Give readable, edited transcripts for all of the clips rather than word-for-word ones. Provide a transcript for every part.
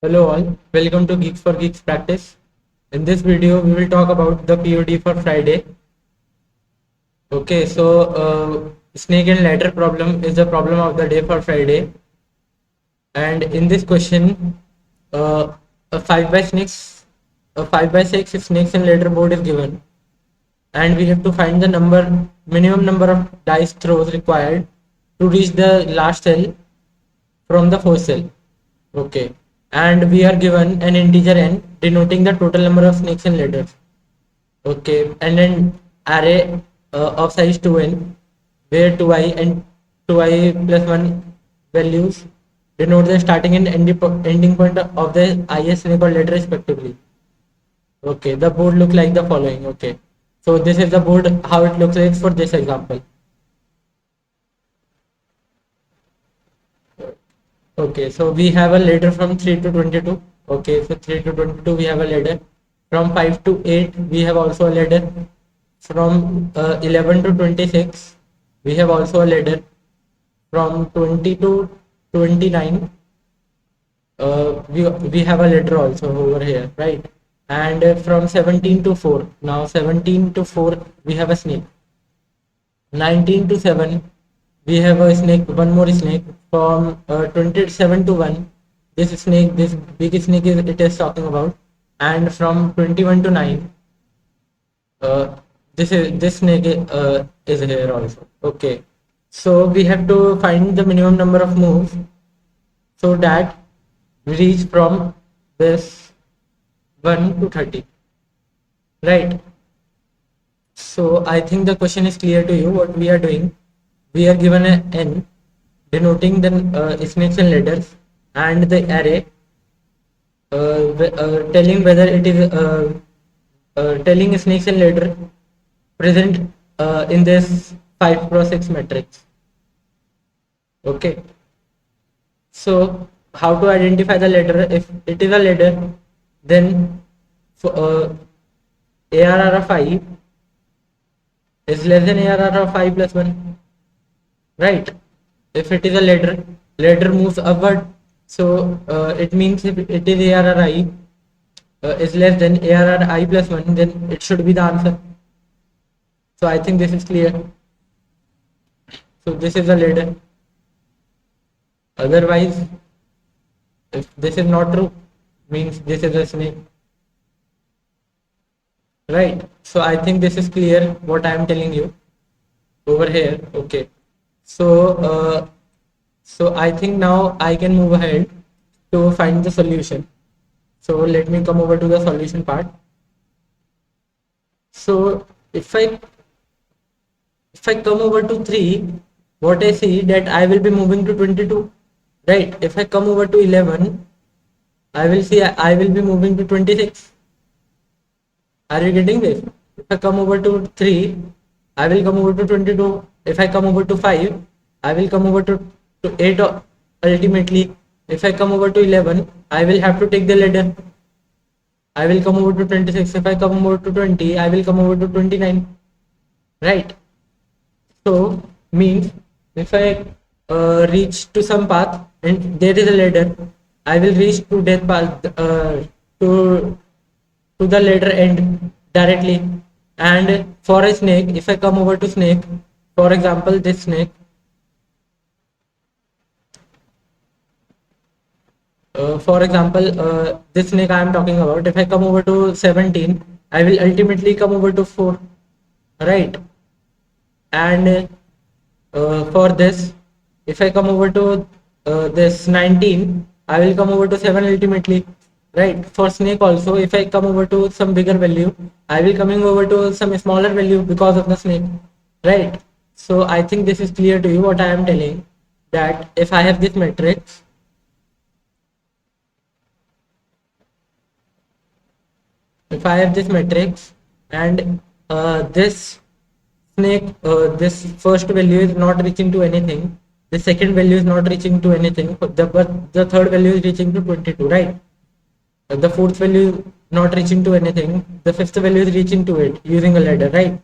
Hello all, welcome to Geeks for Geeks practice. In this video, we will talk about the POD for Friday. Okay, so snake and ladder problem is the problem of the day for Friday. And in this question, a 5 by 6 snakes and ladder board is given. And we have to find the minimum number of dice throws required to reach the last cell from the first cell. Okay. And we are given an integer n denoting the total number of snakes and ladders. Okay. And an array of size 2n where 2i and 2i plus 1 values denote the starting and ending point of the ith snake or ladder respectively. Okay. The board look like the following. Okay. So this is the board how it looks like for this example. Okay, so we have a ladder from 3 to 22. Okay, so 3 to 22 we have a ladder. From 5 to 8 we have also a ladder. From 11 to 26 we have also a ladder. From 20 to 29 we have a ladder also over here, right? And from 17 to 4, now 17 to 4 we have a snake. 19 to 7 we have a snake, one more snake. From 27 to 1 this snake, this big snake is it is talking about. And from 21 to 9 uh, this snake is here also. Okay, so we have to find the minimum number of moves so that we reach from this 1 to 30, right? So I think the question is clear to you. What we are doing, we are given a n denoting the snakes and ladders and the array telling whether it is telling snakes and ladder present in this 5 cross 6 matrix. Okay, so how to identify the ladder? If it is a ladder, then for, ARR of 5 is less than ARR of 5 plus 1, right? If it is a ladder moves upward, so it means if it is ARRI is less than ARRI plus 1, then it should be the answer. So I think this is clear. So this is a ladder. Otherwise, if this is not true, means this is a snake, right? So I think this is clear what I am telling you over here. Okay, so so I think now I can move ahead to find the solution. So let me come over to the solution part. So if I come over to 3, what I see that I will be moving to 22, right? If I come over to 11, I will see I will be moving to 26. Are you getting this? If I come over to 3, I will come over to 22. If I come over to 5, I will come over to 8 ultimately. If I come over to 11, I will have to take the ladder. I will come over to 26. If I come over to 20, I will come over to 29. Right? So, means if I reach to some path and there is a ladder, I will reach to that path to the ladder end directly. And for a snake, if I come over to snake, for example, this snake, for example, this snake I am talking about, if I come over to 17, I will ultimately come over to 4, right? And for this, if I come over to this 19, I will come over to 7 ultimately, right? For snake also, if I come over to some bigger value, I will coming over to some smaller value because of the snake, right? So I think this is clear to you what I am telling, that if I have this matrix, if I have this matrix and this snake, this first value is not reaching to anything, the second value is not reaching to anything, but the third value is reaching to 22, right? The fourth value not reaching to anything, the fifth value is reaching to it using a ladder, right?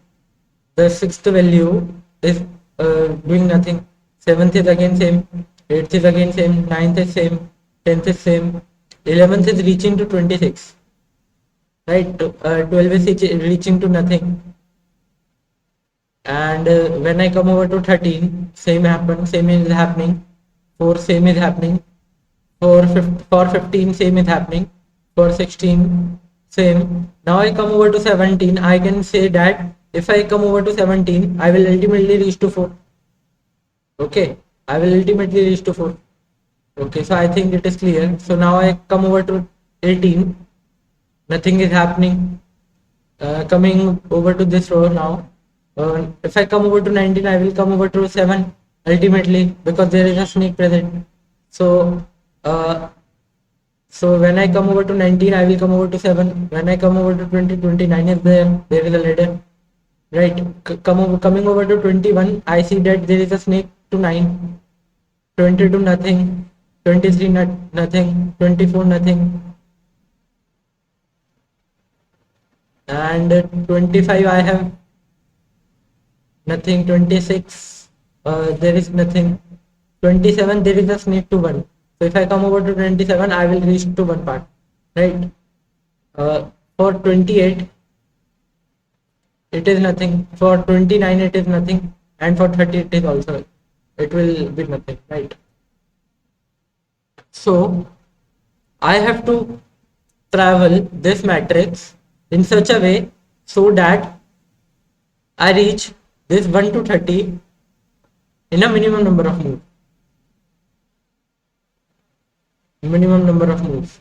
The sixth value is doing nothing. Seventh is again same, eighth is again same, ninth is same, tenth is same, 11th is reaching to 26, right? 12 is reaching to nothing. And when I come over to 13, same happens, same is happening. 4, same is happening. For 15, same is happening. For 16, same. Now I come over to 17, I can say that if I come over to 17, I will ultimately reach to 4. Okay, I will ultimately reach to 4. Okay, so I think it is clear. So now I come over to 18, nothing is happening. Coming over to this row now. If I come over to 19, I will come over to 7 ultimately because there is a snake present. So, uh, so when I come over to 19, I will come over to 7. When I come over to 20, 29 is there. There is a ladder. Right. Coming over to 21, I see that there is a snake to 9. 22 nothing. 23 nothing. 24 nothing. And 25 I have nothing. 26 there is nothing. 27 there is a snake to 1. So if I come over to 27, I will reach to 1 part, right? For 28 it is nothing. For 29 it is nothing. And for 30 it is also, it will be nothing, right? So I have to travel this matrix in such a way so that I reach this 1 to 30 in a minimum number of moves. Minimum number of moves,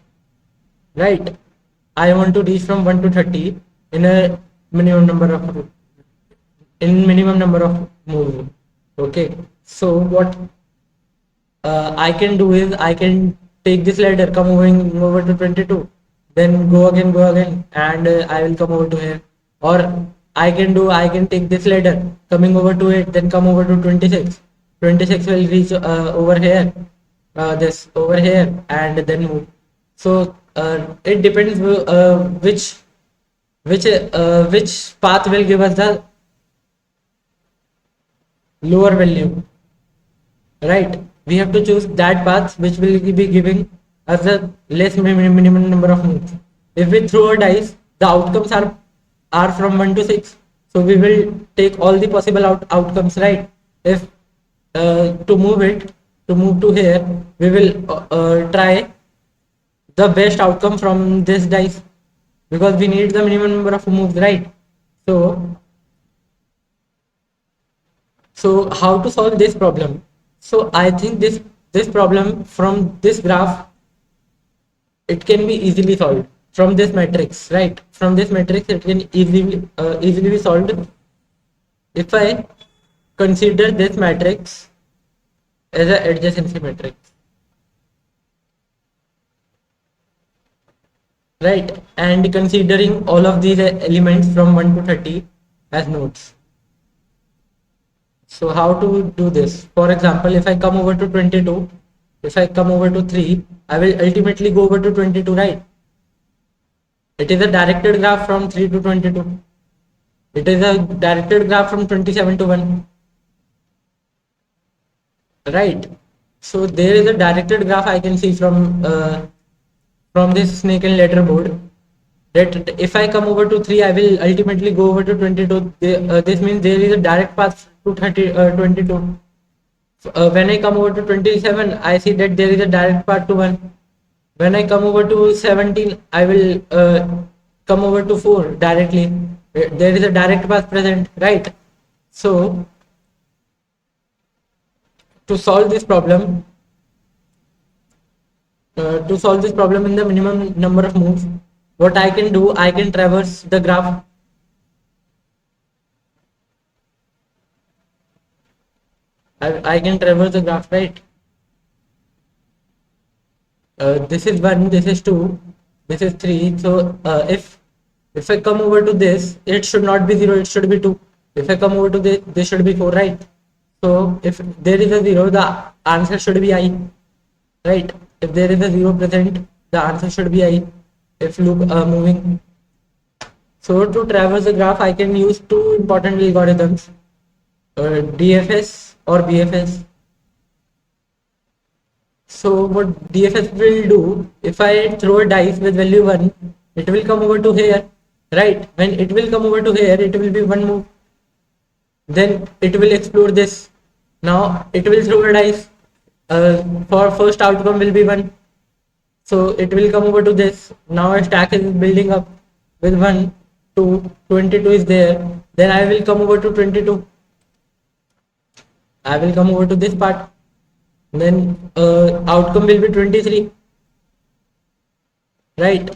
right? I want to reach from 1 to 30 in a minimum number of minimum number of moves. Okay, so what I can do is I can take this ladder, come over to 22, then go again, and I will come over to here. Or I can take this ladder, coming over to it, then come over to 26. 26 will reach over here, this over here, and then move. So it depends which path will give us the lower value. Right, we have to choose that path which will be giving us a less minimum number of moves. If we throw a dice, the outcomes are from 1 to 6, so we will take all the possible outcomes, right? If to move to here, we will try the best outcome from this dice because we need the minimum number of moves, right? So how to solve this problem? So I think this problem from this graph, it can be easily solved from this matrix, right? From this matrix it can easily be solved if I consider this matrix as an adjacency matrix, right? And considering all of these elements from 1 to 30 as nodes. So how to do this? For example, if I come over to 22, if I come over to 3, I will ultimately go over to 22, right? It is a directed graph from 3 to 22. It is a directed graph from 27 to 1. Right. So there is a directed graph I can see from this snake and ladder board. That if I come over to 3, I will ultimately go over to 22. This means there is a direct path to 22. When I come over to 27, I see that there is a direct path to 1. When I come over to 17, I will come over to 4 directly. There is a direct path present, right? So to solve this problem, in the minimum number of moves, what I can do, I can traverse the graph. I can traverse the graph, right? This is 1, this is 2, this is 3. So if I come over to this, it should not be 0, it should be 2. If I come over to this should be 4, right? So if there is a 0, the answer should be I, right? If there is a 0 present, the answer should be I. If loop moving. So to traverse the graph, I can use two important algorithms, DFS or BFS. So what DFS will do, if I throw a dice with value 1, it will come over to here, right? When it will come over to here, it will be one move. Then it will explore this. Now it will throw a dice. For first outcome will be 1. So it will come over to this. Now a stack is building up with 1, 2, 22 is there. Then I will come over to 22. I will come over to this part. Then outcome will be 23. Right.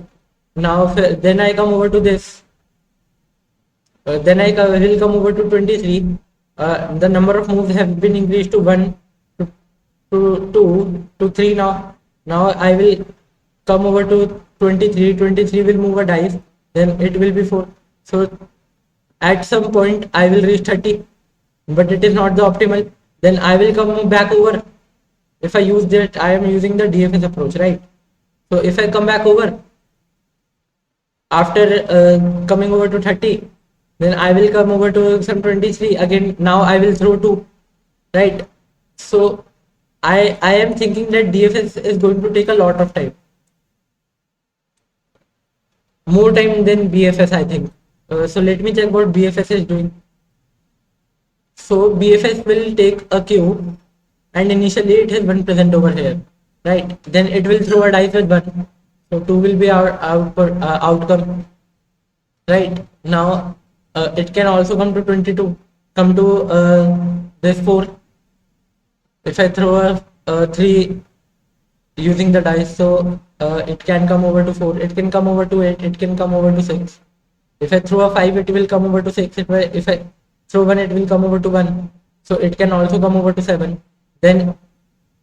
Now then I come over to this. Then will come over to 23. The number of moves have been increased to 1, to 2, to 3 now. Now I will come over to 23. 23 will move a dice. Then it will be 4. So at some point I will reach 30. But it is not the optimal. Then I will come back over. If I use that, I am using the DFS approach, right? So if I come back over, after coming over to 30, then I will come over to some 23 again. Now I will throw 2, right? So I am thinking that DFS is going to take a lot of time, more time than BFS, I think. So let me check what BFS is doing. So BFS will take a queue, and initially it has 1 present over here, right? Then it will throw a dice with 1, so 2 will be our outcome. Right now, it can also come to 22, come to this 4. If I throw a 3 using the dice, so it can come over to 4, it can come over to 8, it can come over to 6. If I throw a 5, it will come over to 6. If I throw 1, it will come over to 1. So it can also come over to 7. Then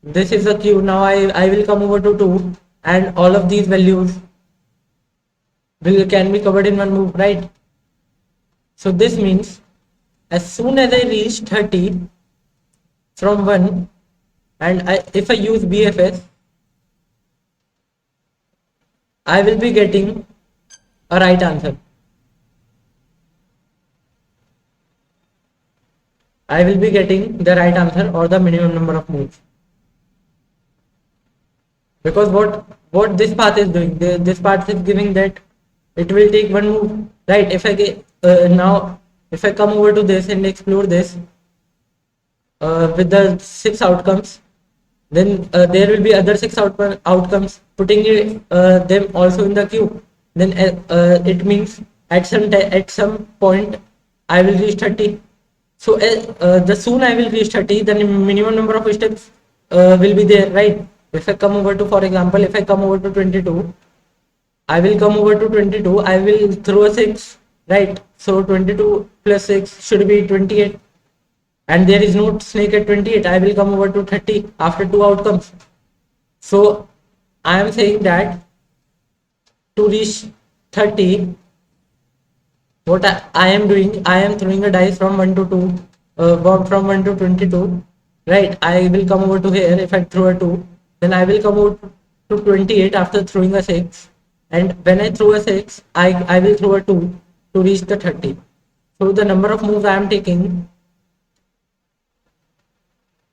this is a queue. Now I will come over to 2, and all of these values can be covered in one move, right? So this means as soon as I reach 30 from 1, and if I use BFS, I will be getting a right answer. I will be getting the right answer or the minimum number of moves. Because what this path is doing, this path is giving that it will take one move, right? If I get now, if I come over to this and explore this with the 6 outcomes, then there will be other 6 outcomes, putting them also in the queue. Then it means at some point I will reach 30. So the soon I will reach 30, the minimum number of steps will be there, right? If I come over to, for example, if I come over to 22, I will come over to 22, I will throw a 6, right? So 22 plus 6 should be 28. And there is no snake at 28. I will come over to 30 after 2 outcomes. So I am saying that to reach 30, what I am doing, I am throwing a dice from 1 to 2, from 1 to 22, right? I will come over to here. If I throw a 2, then I will come over to 28 after throwing a 6. And when I throw a 6, I will throw a 2 to reach the 30. So the number of moves I am taking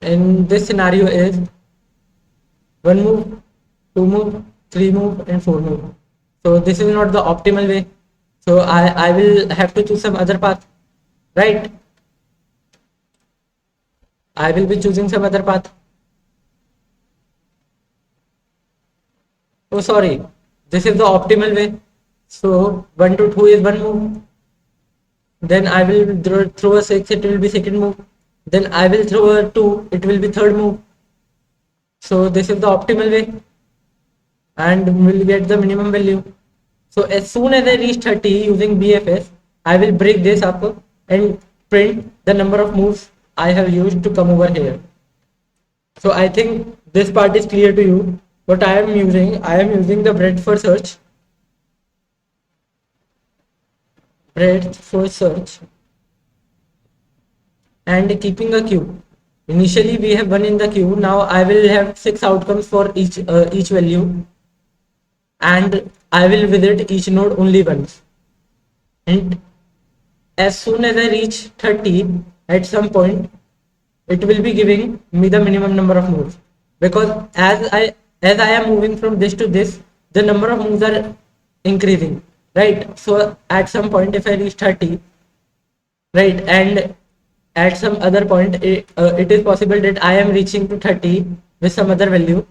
in this scenario is 1 move, 2 move, 3 move, and 4 move. So this is not the optimal way. So I will have to choose some other path, right? I will be choosing some other path. Oh, sorry. This is the optimal way. So 1 to 2 is 1 move. Then I will throw a 6, it will be second move. Then I will throw a 2, it will be third move. So this is the optimal way, and we'll get the minimum value. So as soon as I reach 30 using BFS, I will break this up and print the number of moves I have used to come over here. So I think this part is clear to you. What I am using the breadth for search. And keeping a queue. Initially we have 1 in the queue. Now I will have 6 outcomes for each value, and I will visit each node only once. And as soon as I reach 30, at some point, it will be giving me the minimum number of moves. because as I am moving from this to this, the number of moves are increasing, right? So at some point, if I reach 30, right, and at some other point, it is possible that I am reaching to 30 with some other value.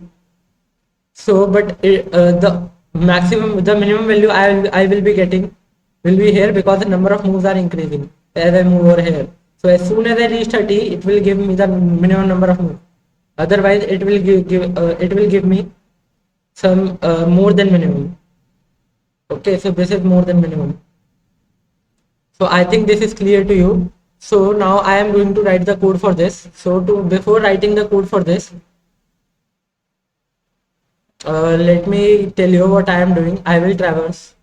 So, but the minimum value I will be getting will be here because the number of moves are increasing as I move over here. So as soon as I reach 30, it will give me the minimum number of moves. Otherwise, it will give me some more than minimum. Okay, so this is more than minimum. So I think this is clear to you. So now I am going to write the code for this. So to before writing the code for this, let me tell you what I am doing. I will traverse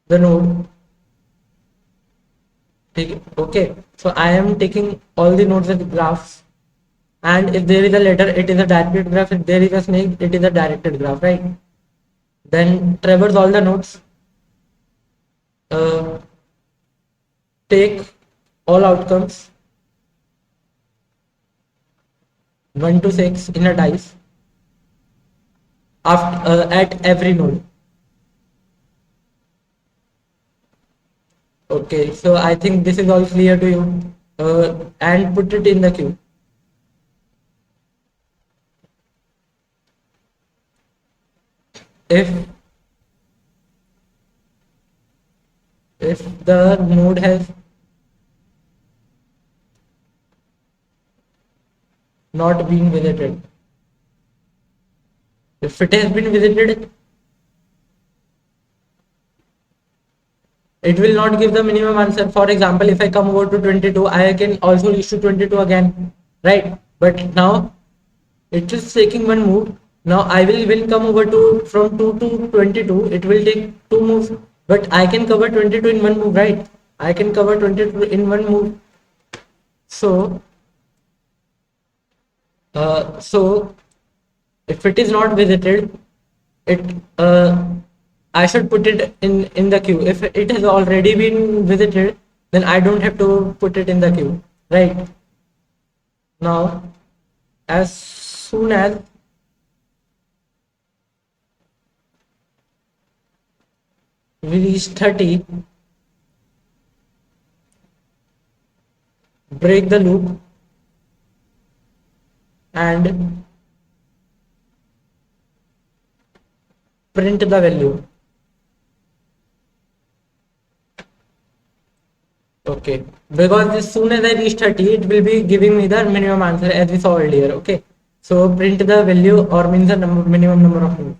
the node. Okay, so I am taking all the nodes and graphs, and if there is a letter, it is a directed graph. If there is a snake, it is a directed graph, right? Then traverse all the nodes, uh, take all outcomes 1 to 6 in a dice after at every node. Okay, so I think this is all clear to you, and put it in the queue. If the node has not been visited, if it has been visited, it will not give the minimum answer. For example, if I come over to 22, I can also reach to 22 again, right? But now it is taking one move. Now I will come over to from 2 to 22. It will take two moves, but I can cover 22 in one move, right? I can cover 22 in one move. So, so if it is not visited, it I should put it in the queue. If it has already been visited, then I don't have to put it in the queue, right? Now, as soon as we reach 30, break the loop and print the value. Okay, because as soon as I reach 30, it will be giving me the minimum answer as we saw earlier. Okay, so print the value or means the minimum number of moves.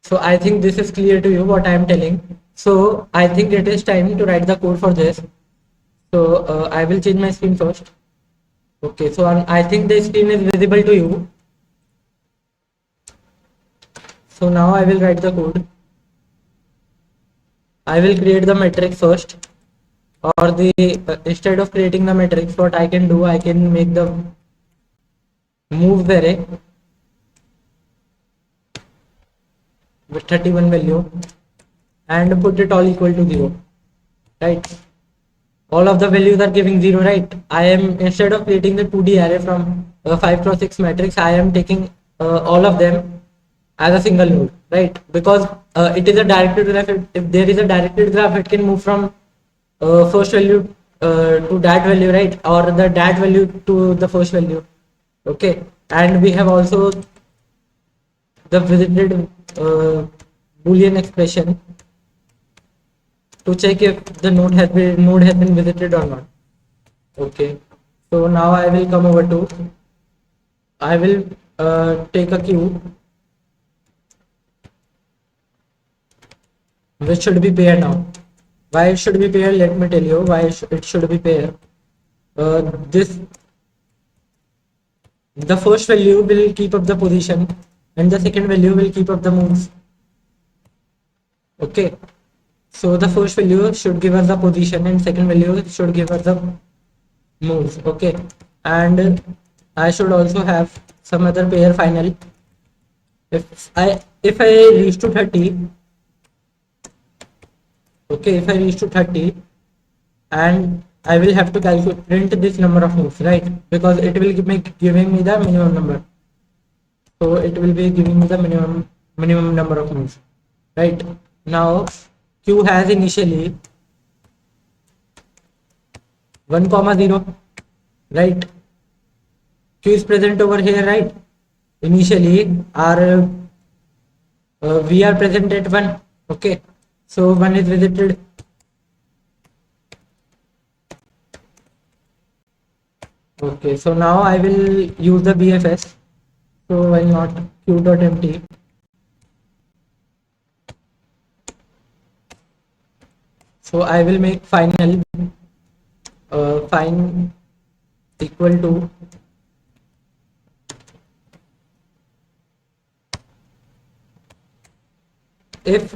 So I think this is clear to you what I am telling. So I think it is time to write the code for this. So I will change my screen first. Okay, so I think the screen is visible to you. So now I will write the code. I will create the matrix first, or the instead of creating the matrix, what I can do, I can make the moves array with 31 value and put it all equal to 0, right? All of the values are giving 0, right? I am, instead of creating the 2D array from 5x6 matrix, I am taking all of them as a single node, right? Because it is a directed graph. If there is a directed graph, it can move from first value to that value, right? Or the that value to the first value. Okay, and we have also the visited boolean expression to check if the node has been visited or not. Okay, so now I will come over to, I will take a queue which should be paired now. Why it should be paired? Let me tell you why it should be paired. This The first value will keep up the position and the second value will keep up the moves. Okay, so the first value should give us the position and second value should give us the moves. Okay, and I should also have some other pair final. If I if I reach to 30, okay, if I reach to 30, and I will have to calculate print this number of moves, right? Because it will giving me the minimum number. So it will be giving me the minimum number of moves, right? Now Q has initially 1 comma 0, right? Q is present over here, right? Initially our we are present at 1, okay, so 1 is visited. Okay, so now I will use the BFS. So why not Q dot empty. So I will make final find equal to if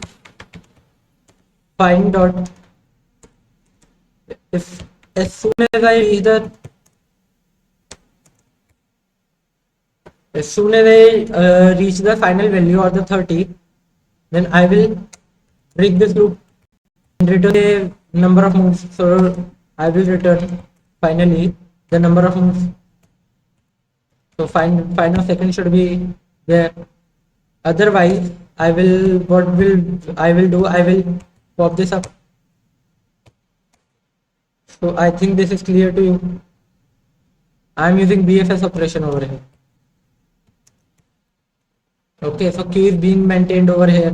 find dot if as soon as I reach the reach the final value or the 30, then I will break this loop and return a number of moves. So I will return finally the number of moves. So final second should be there. Otherwise, I will do, I will pop this up. So I think this is clear to you. I am using BFS operation over here. Okay, so Q is being maintained over here.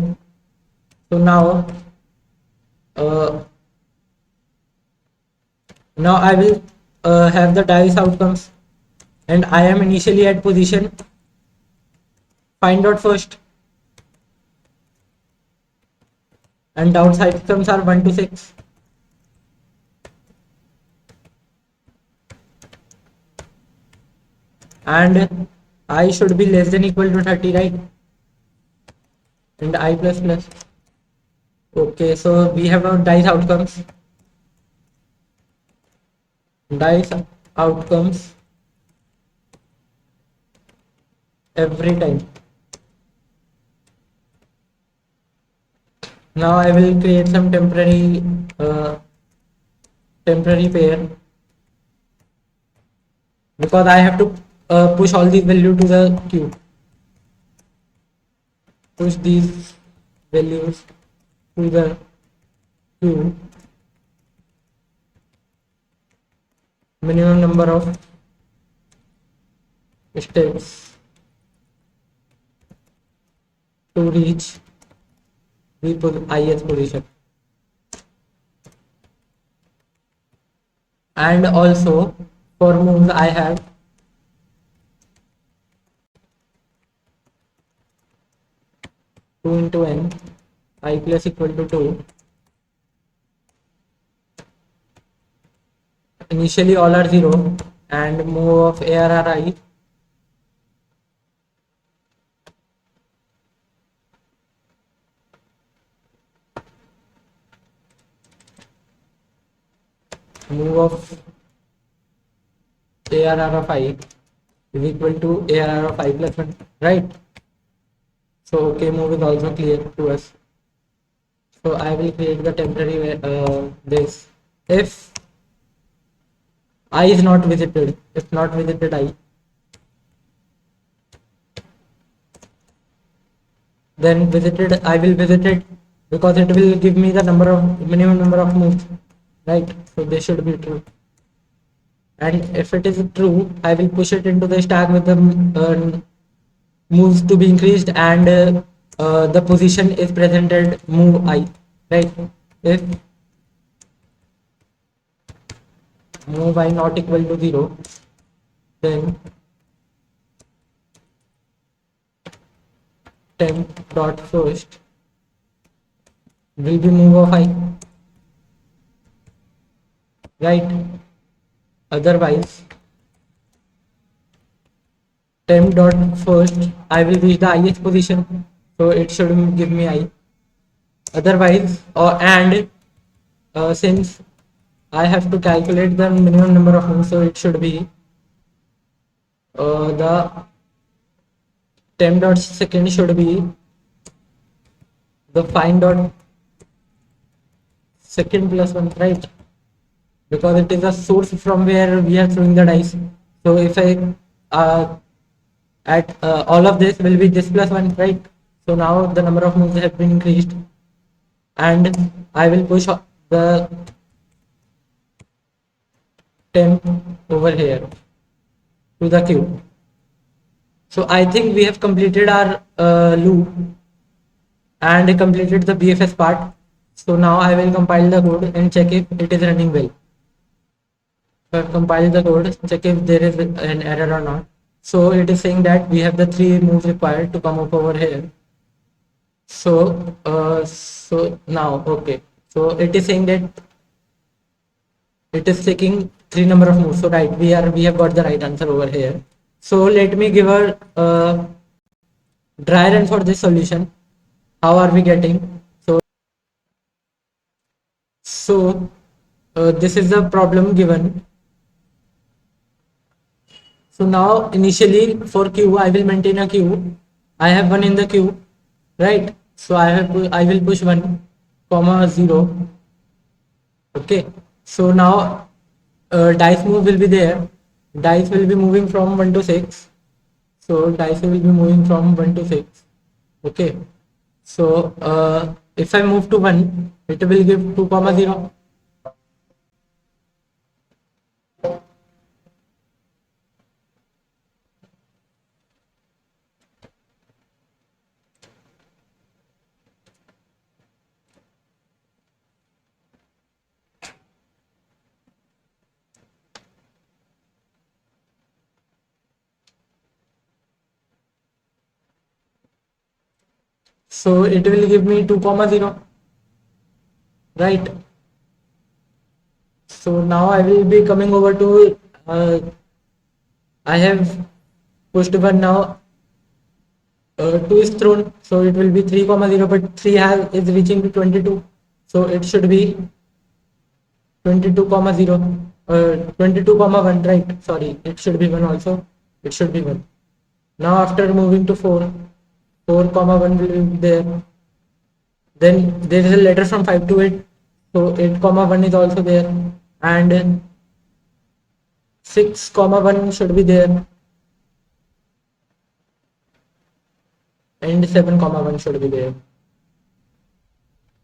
So uh, now I will have the dice outcomes, and I am initially at position find dot first, and downside outcomes are 1 to 6. And I should be less than equal to 30, right? And I plus plus. Okay, so we have our dice outcomes. Dice outcomes every time. Now I will create some temporary pair, because I have to push all these values to the queue. Push these values to the queue. Minimum number of steps to reach the highest position. And also for moves I have two into n I plus equal to 2. Initially all are 0, and move of ARRI move of ARR of I is equal to ARR of I plus 1, right? So okay, move is also clear to us. So I will create the temporary this. If I is not visited, if not visited I, then visited I will visit it, because it will give me the minimum number of moves, right? So this should be true. And if it is true, I will push it into the stack with the moves to be increased, and the position is presented move I, right? If move I not equal to 0, then temp dot first will be move of I, right? Otherwise temp dot first I will reach the highest position, so it should give me I. Otherwise and since I have to calculate the minimum number of moves, so it should be the temp dot second should be the find dot second plus one, right? Because it is a source from where we are throwing the dice. So if I at all of this will be this plus one, right? So now the number of moves have been increased, and I will push the temp over here to the cube. So I think we have completed our loop and completed the BFS part. So now I will compile the code and check if it is running well. So I've compiled the code, check if there is an error or not. So it is saying that we have the 3 moves required to come up over here. So now, okay. So it is saying that it is taking 3 number of moves. So right, we have got the right answer over here. So let me give a dry run for this solution. How are we getting? So this is the problem given. So now initially for queue, I will maintain a queue. I have one in the queue, right? So I will push 1, comma 0. Okay. So now dice move will be there. Dice will be moving from 1 to 6. So dice will be moving from 1 to 6. Okay. So if I move to 1, it will give 2, comma 0. So it will give me 2, comma 0, right? So now I will be coming over to I have pushed 1 now. 2 is thrown, so it will be 3, comma 0, but 3 is reaching to 22, so it should be 22, comma 0, 22, comma 1, right? Sorry, it should be 1 also. It should be 1. Now after moving to 4, 4, comma 1 will be there. Then there is a letter from 5 to 8, so 8, comma 1 is also there, and 6, comma 1 should be there, and 7, comma 1 should be there.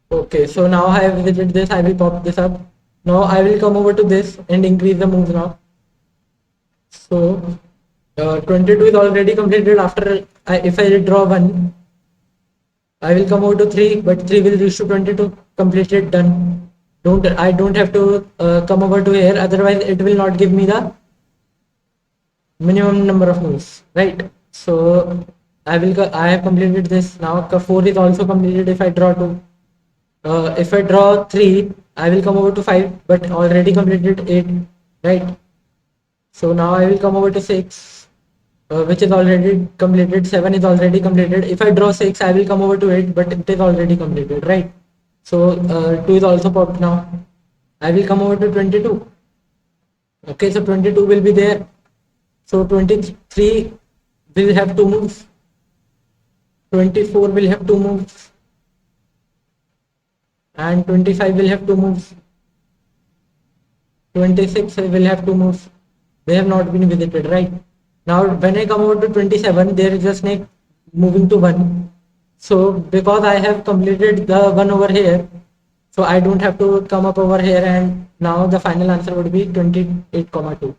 Okay, so now I have visited this, I will pop this up. Now I will come over to this and increase the moves now. So 22 is already completed. After if I draw 1, I will come over to 3, but 3 will reach to 22. Completed, done. I don't have to come over to here, otherwise it will not give me the minimum number of moves, right? So I have completed this. Now 4 is also completed. If I draw 2, if I draw 3, I will come over to 5, but already completed 8, right? So now I will come over to 6, which is already completed. 7 is already completed. If I draw 6, I will come over to 8, but it is already completed, right? So 2 is also popped now. I will come over to 22. Okay, so 22 will be there. So 23 will have 2 moves. 24 will have 2 moves. And 25 will have 2 moves. 26 will have 2 moves. They have not been visited, right? Now when I come over to 27, there is a snake moving to 1. So because I have completed the 1 over here, so I don't have to come up over here, and now the final answer would be 28, 2.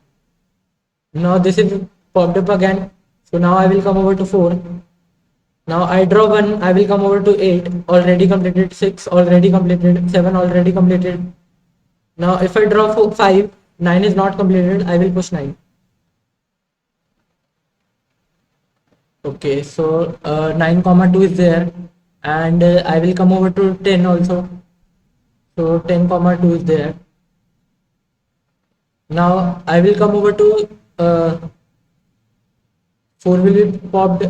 Now this is popped up again. So now I will come over to 4. Now I draw 1, I will come over to 8, already completed. 6 already completed. 7 already completed. Now if I draw 5, 9 is not completed, I will push 9. Okay, so 9, comma 2 is there, and I will come over to 10 also. So 10, comma 2 is there. Now I will come over to 4 will be popped,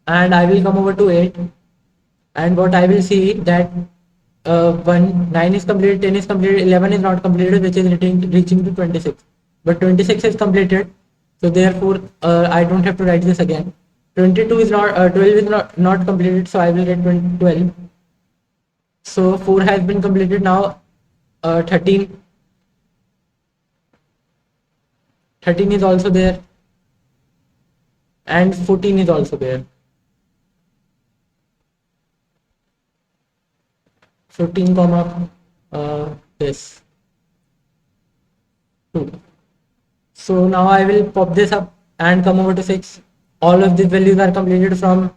and I will come over to 8, and what I will see that 9 is completed, 10 is completed, 11 is not completed, which is reaching to 26, but 26 is completed, so therefore I don't have to write this again. 22 is not 12 is not completed, so I will get 12. So 4 has been completed. Now 13 is also there, and 14 is also there. 14 comma this 2. So now I will pop this up and come over to 6. All of these values are completed from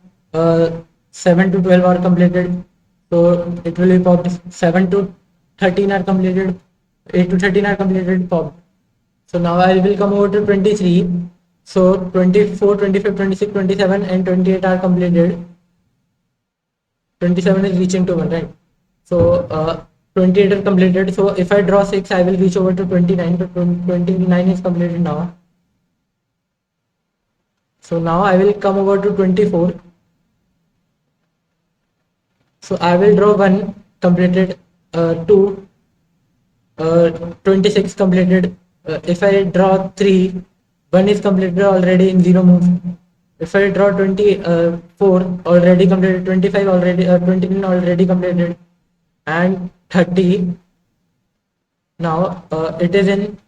7 to 12 are completed. So it will be popped. 7 to 13 are completed. 8 to 13 are completed, popped. So now I will come over to 23. So 24, 25, 26, 27 and 28 are completed. 27 is reaching to 1, right? So 28 are completed. So if I draw 6, I will reach over to 29. So 29 is completed now. So now I will come over to 24. So I will draw 1 completed, 2, 26 completed. If I draw 3, 1 is completed already in 0 move. If I draw 24 already completed, 25 already, 29 already completed, and 30 now it is in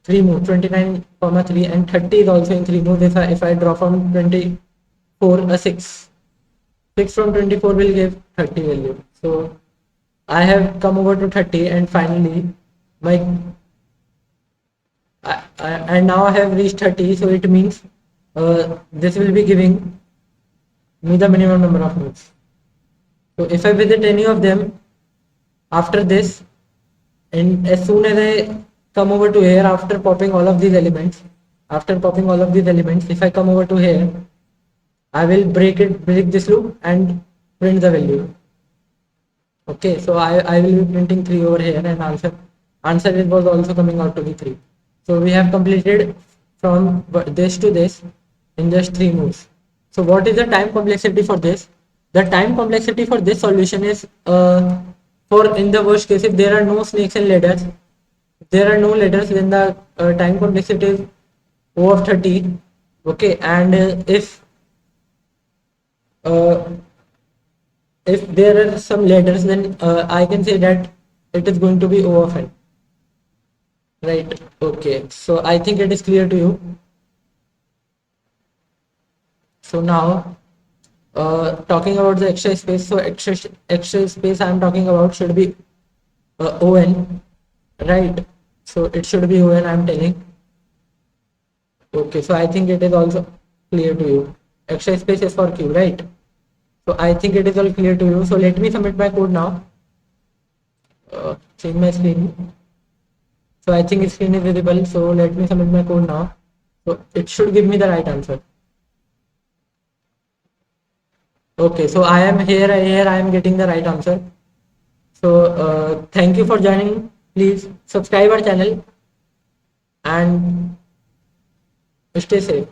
3 move, 29 comma 3, and 30 is also in 3 moves. If I draw from 24 a 6, 6 from 24 will give 30 value. So I have come over to 30, and finally my and now I have reached 30. So it means this will be giving me the minimum number of moves. So if I visit any of them after this, and as soon as I come over to here after popping all of these elements, if I come over to here, I will break this loop and print the value. Okay, so I will be printing 3 over here, and answer it was also coming out to be 3. So we have completed from this to this in just 3 moves. So what is the time complexity for this? The time complexity for this solution is for in the worst case, if there are no snakes and ladders, then the time complexity is O of 30. Okay, and uh, if there are some ladders, then I can say that it is going to be O of n. Right. Okay. So I think it is clear to you. So now, talking about the extra space. So extra space I am talking about should be On, right? So it should be On, I am telling. Okay. So I think it is also clear to you. Extra space is for Q, right? So I think it is all clear to you. So let me submit my code now. Change my screen. So I think screen is visible. So let me submit my code now. So it should give me the right answer. Okay, so I am here. I am getting the right answer. So thank you for joining. Please subscribe our channel and stay safe.